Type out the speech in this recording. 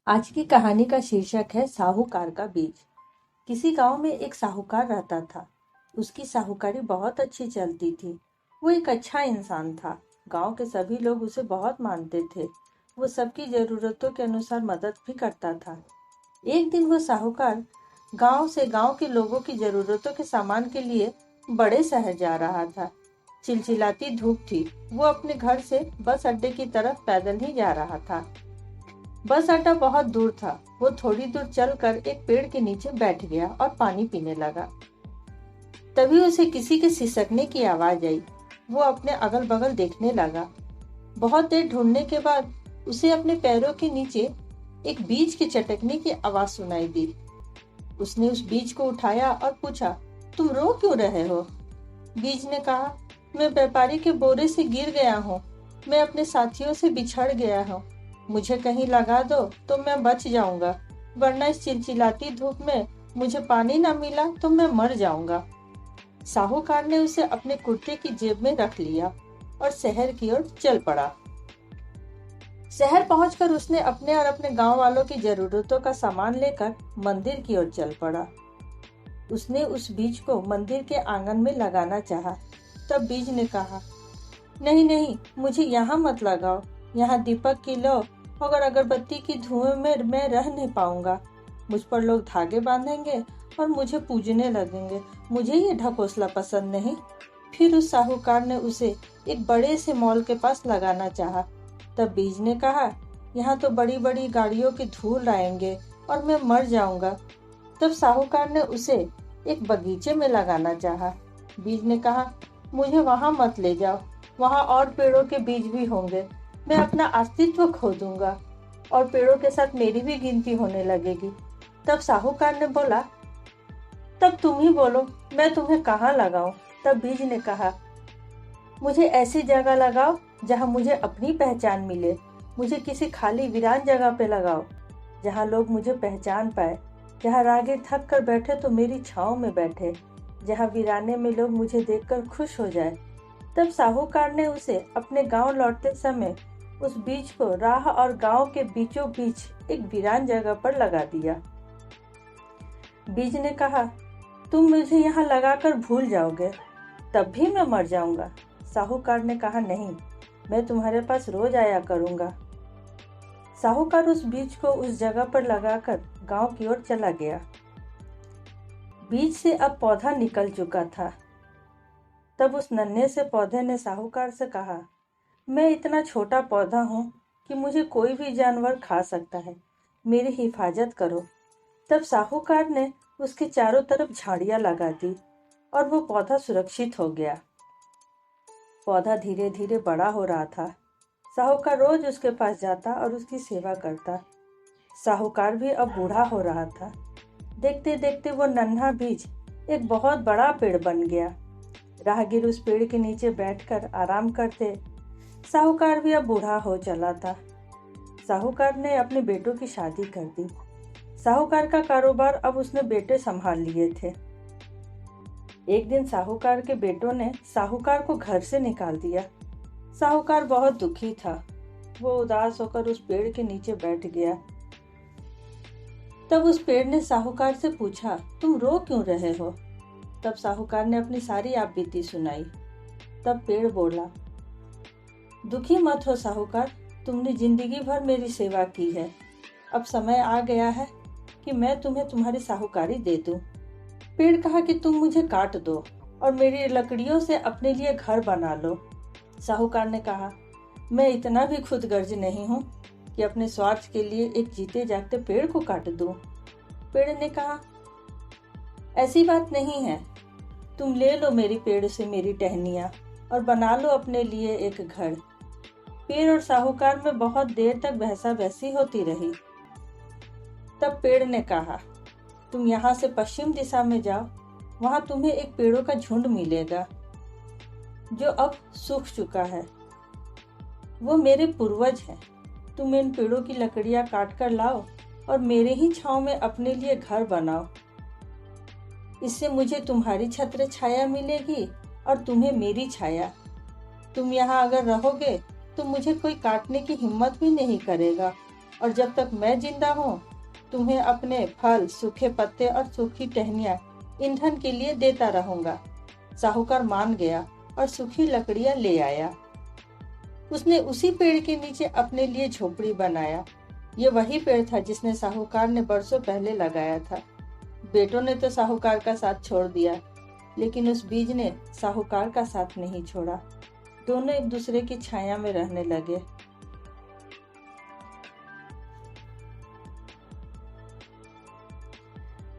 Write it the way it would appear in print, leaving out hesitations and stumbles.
आज की कहानी का शीर्षक है साहूकार का बीज। किसी गांव में एक साहूकार रहता था। उसकी साहूकारी बहुत अच्छी चलती थी। वो एक अच्छा इंसान था। गांव के सभी लोग उसे बहुत मानते थे। वो सबकी जरूरतों के अनुसार मदद भी करता था। एक दिन वो साहूकार गांव से गांव के लोगों की जरूरतों के सामान के लिए बड़े शहर जा रहा था। चिलचिलाती धूप थी। वो अपने घर से बस अड्डे की तरफ पैदल ही जा रहा था। बस अड्डा बहुत दूर था। वो थोड़ी दूर चलकर एक पेड़ के नीचे बैठ गया और पानी पीने लगा। तभी उसे किसी के सिसकने की आवाज आई। वो अपने अगल बगल देखने लगा। बहुत देर ढूंढने के बाद उसे अपने पैरों के नीचे एक बीज के चटकने की आवाज सुनाई दी। उसने उस बीज को उठाया और पूछा, तुम रो क्यों रहे हो? बीज ने कहा, मैं व्यापारी के बोरे से गिर गया हूँ। मैं अपने साथियों से बिछड़ गया हूँ। मुझे कहीं लगा दो तो मैं बच जाऊंगा, वरना इस चिलचिलाती धूप में मुझे पानी ना मिला तो मैं मर जाऊंगा। साहूकार ने उसे अपने कुर्ते की जेब में रख लिया और शहर की ओर चल पड़ा। शहर पहुंचकर उसने अपने और अपने गांव वालों की जरूरतों का सामान लेकर मंदिर की ओर चल पड़ा। उसने उस बीज को मंदिर के आंगन में लगाना चाहा। तब बीज ने कहा, नहीं नहीं, मुझे यहाँ मत लगाओ। यहाँ दीपक की लौ और अगरबत्ती की धुएं में मैं रह नहीं पाऊंगा। मुझ पर लोग धागे बांधेंगे और मुझे पूजने लगेंगे। मुझे ये ढकोसला पसंद नहीं। फिर उस साहूकार ने उसे एक बड़े से मॉल के पास लगाना चाहा। तब बीज ने कहा, यहाँ तो बड़ी बड़ी गाड़ियों की धूल आएंगे और मैं मर जाऊंगा। तब साहूकार ने उसे एक बगीचे में लगाना चाहा। बीज ने कहा, मुझे वहां मत ले जाओ। वहां और पेड़ों के बीज भी होंगे। मैं अपना अस्तित्व खो दूंगा और पेड़ों के साथ मेरी भी गिनती होने लगेगी। तब साहूकार ने बोला, तब तुम ही बोलो, मैं तुम्हें कहाँ लगाऊं? तब बीज ने कहा, मुझे ऐसी जगह लगाओ जहाँ मुझे अपनी पहचान मिले। मुझे किसी खाली वीरान जगह पे लगाओ जहाँ लोग मुझे पहचान पाए, जहाँ राहगीर थक कर बैठे तो मेरी छांव में बैठे, जहाँ वीराने में लोग मुझे देखकर खुश हो जाए। तब साहूकार ने उसे अपने गांव लौटते समय उस बीज को राह और गांव के बीचों बीच एक वीरान जगह पर लगा दिया। बीज ने कहा, तुम मुझे यहाँ लगाकर भूल जाओगे, तब भी मैं मर जाऊंगा। साहूकार ने कहा, नहीं, मैं तुम्हारे पास रोज आया करूंगा। साहूकार उस बीज को उस जगह पर लगाकर गांव की ओर चला गया। बीज से अब पौधा निकल चुका था। तब उस नन्हे से पौधे ने साहूकार से कहा, मैं इतना छोटा पौधा हूँ कि मुझे कोई भी जानवर खा सकता है। मेरी हिफाजत करो। तब साहूकार ने उसके चारों तरफ झाड़ियां लगा दी और वो पौधा सुरक्षित हो गया। पौधा धीरे धीरे बड़ा हो रहा था। साहूकार रोज उसके पास जाता और उसकी सेवा करता। साहूकार भी अब बूढ़ा हो रहा था। देखते देखते वो नन्हा बीज एक बहुत बड़ा पेड़ बन गया। राहगीर उस पेड़ के नीचे बैठकर आराम करते। साहूकार भी अब बूढ़ा हो चला था। साहूकार ने अपने बेटों की शादी कर दी। साहूकार का कारोबार अब उसने बेटे संभाल लिए थे। एक दिन साहूकार के बेटों ने साहूकार को घर से निकाल दिया। साहूकार बहुत दुखी था। वो उदास होकर उस पेड़ के नीचे बैठ गया। तब उस पेड़ ने साहूकार से पूछा, तुम रो क्यों रहे हो? तब साहूकार ने अपनी सारी आपबीती सुनाई। तब पेड़ बोला, दुखी मत हो साहूकार, तुमने जिंदगी भर मेरी सेवा की है। अब समय आ गया है कि मैं तुम्हें तुम्हारी साहूकारी दे दूं। पेड़ कहा कि तुम मुझे काट दो और मेरी लकड़ियों से अपने लिए घर बना लो। साहूकार ने कहा, मैं इतना भी खुदगर्ज नहीं हूँ कि अपने स्वार्थ के लिए एक जीते जागते पेड़ को काट दूं। पेड़ ने कहा, ऐसी बात नहीं है। तुम ले लो मेरी पेड़ से मेरी टहनियाँ और बना लो अपने लिए एक घर। पेड़ और साहूकार में बहुत देर तक बहसा बहसी होती रही। तब पेड़ ने कहा, तुम यहाँ से पश्चिम दिशा में जाओ। वहां तुम्हें एक पेड़ों का झुंड मिलेगा जो अब सूख चुका है। वो मेरे पूर्वज हैं। तुम इन पेड़ों की लकड़ियां काट कर लाओ और मेरे ही छांव में अपने लिए घर बनाओ। इससे मुझे तुम्हारी छत्र छाया मिलेगी और तुम्हें मेरी छाया। तुम यहाँ अगर रहोगे तो मुझे कोई काटने की हिम्मत भी नहीं करेगा और जब तक मैं जिंदा हूँ तुम्हें अपने फल, सूखे पत्ते और सूखी टहनियाँ ईंधन के लिए देता रहूंगा। साहूकार मान गया और सूखी लकड़ियां ले आया। उसने उसी पेड़ के नीचे अपने लिए झोपड़ी बनाया। ये वही पेड़ था जिसने साहूकार ने बरसों पहले लगाया था। बेटों ने तो साहूकार का साथ छोड़ दिया, लेकिन उस बीज ने साहूकार का साथ नहीं छोड़ा। दोनों एक दूसरे की छाया में रहने लगे।